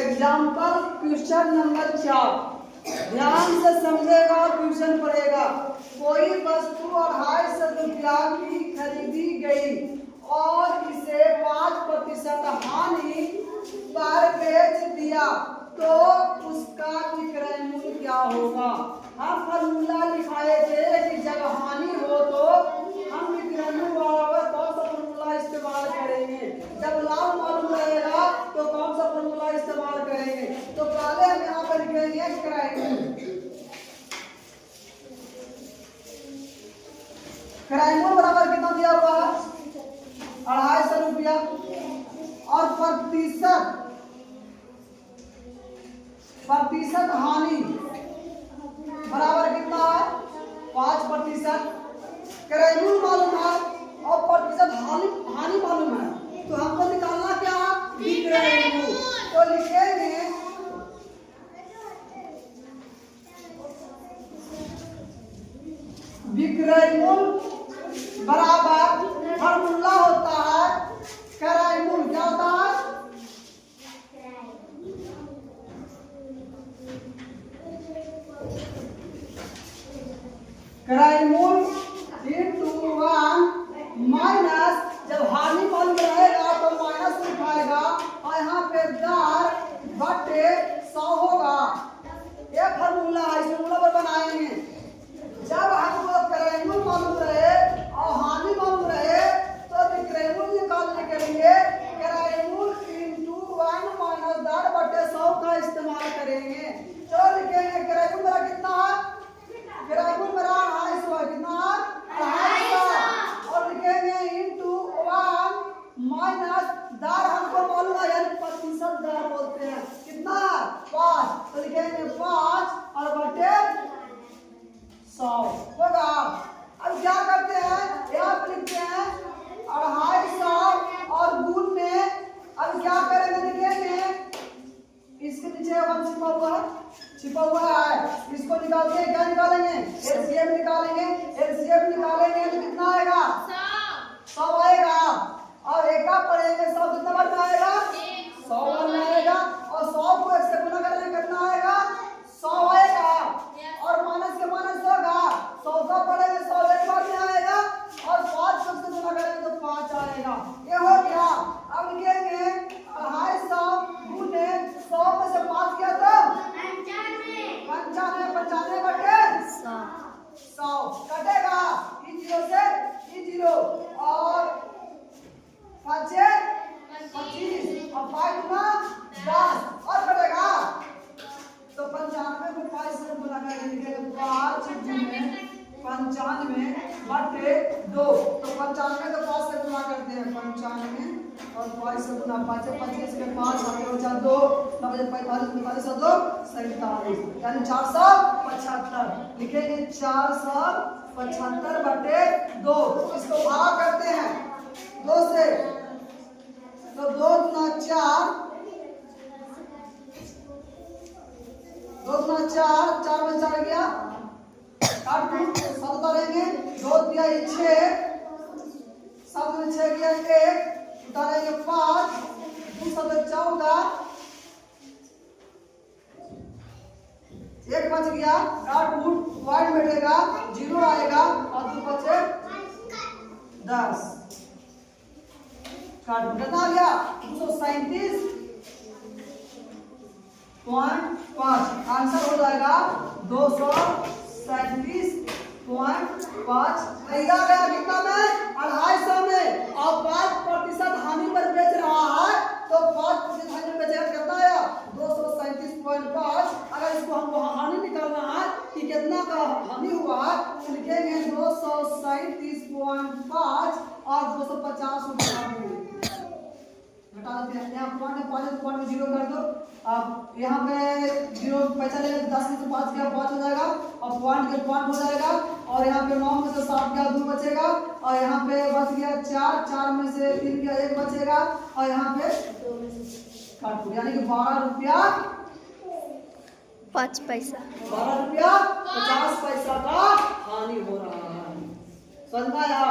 Example question number 4। ध्यान से समझेगा, क्वेश्चन पढ़ेगा। कोई वस्तु 250 रुपया की खरीदी गई और इसे 5% हानि पर बेच दिया तो उसका विक्रय मूल्य क्या होगा। हम फॉर्मूला लिखाए थे कि जब हानि हो तो हम विक्रय मूल्य बराबर कौन सा फॉर्मूला इस्तेमाल करेंगे, जब लाभ मालूम रहेगा तो कौन सा फॉर्मूला इस्तेमाल करेंगे। तो पहले हम यहाँ पर लिखेंगे क्रय मूल्य। क्रय मूल्य बराबर कितना दिया हुआ है 250 रुपया और प्रतिशत हानि बराबर कितना है 5%। क्रय मूल्य मालूम है और प्रतिशत हानि मालूम है, तो हमको निकालना क्या है विक्रय मूल्य। तो लिखेंगे विक्रय मूल्य बराबर फॉर्मूला होता है क्रय मूल्य। क्या होता है क्रय मूल्य इंटू 1 माइनस, जब हानि मालूम रहेगा तो माइनस लिखाएगा और यहाँ पे दर बटे 100 होगा। ये फॉर्मूला है, इस फॉर्मूला पर बनाएंगे। जब हमको क्रय मूल्य मालूम रहे और हानि मालूम रहे तो विक्रय मूल्य निकालने के लिए क्रय मूल्य इंटू 1 माइनस दर बटे 100 का इस्तेमाल करेंगे। चलो लिखेंगे क्रय मूल्य कितना है, क्रय मूल्य बराबर कितना 250 और लिखेंगे इंटू 1 माइनस दर हमको मालूम है यानी प्रतिशत दर बोलते हैं कितना 5, तो लिखेंगे 5 और बटे 100 होगा। अब क्या करते हैं यहाँ पर लिखते हैं 250 और गुण में अब क्या करेंगे लिखेंगे इसके नीचे 1 छिपा हुआ है, इसको निकालते हैं। क्या निकालेंगे एलसीएम निकालेंगे। एलसीएम निकालेंगे तो कितना आएगा 100 आएगा और एक का पढ़ेंगे 100 कितना बढ़ आएगा 100 बढ़ आएगा और 100 को 1 से गुना करने कितना आएगा 100 आएगा और माइनस के माइनस होगा 100 का पढ़ेंगे 100 एक बार में आएगा और 5 को से गुना करेंगे तो 5 आएगा। ये हो गया। अब लिखेंगे 250 गुने 100 में से 5 किया तो 95 बटे 100 कटेगा ई 0 से ई 0 और 5 25 और 5 गुना 10 और कटेगा तो 95 को 5 से गुना करके लिखेंगे 5 गुने 95 बटे 2। तो 95 को 5 से गुना करते हैं 95 और 5 से गुना 5 25 के 5 आगे बचा 2 45 45 2 47 यानी 475 लिखेंगे 475 बटे 2। इसको भाग करते हैं 2 से तो 2 गुना 4 2 गुना 4 में 4 गया काट 7 उतारेंगे 2 दिया 6 7 में 6 गया 1 उतारेंगे 5 2 7 14 1 बच गया काट फुट वाइड बैठेगा 0 आएगा और 2 बचे 10 काट कितना आ गया 237.5 आंसर हो जाएगा 237.5। गया कितना में 250 में और 5% हानि पर बेच रहा है तो 5% हानि पर बेचेगा कितना आया 237.5। अगर इसको हमको हानि निकालना है कि कितना का हानि हुआ तो लिखेंगे 237.5 और 250 घटा देते हैं। यहाँ पॉइंट में 0 कर दो। अब यहाँ पे 0 पैसा लेंगे 10 में से 5 गया 5 हो जाएगा और पॉइंट के पॉइंट हो जाएगा और यहाँ पे 9 में से 7 गया 2 बचेगा और यहाँ पे बच गया 4 में से 3 गया 1 बचेगा और यहाँ पे काट यानी कि 12 रुपया 5 पैसा 12 रुपया 50 पैसा का हानि हो रहा है। समझ में आया।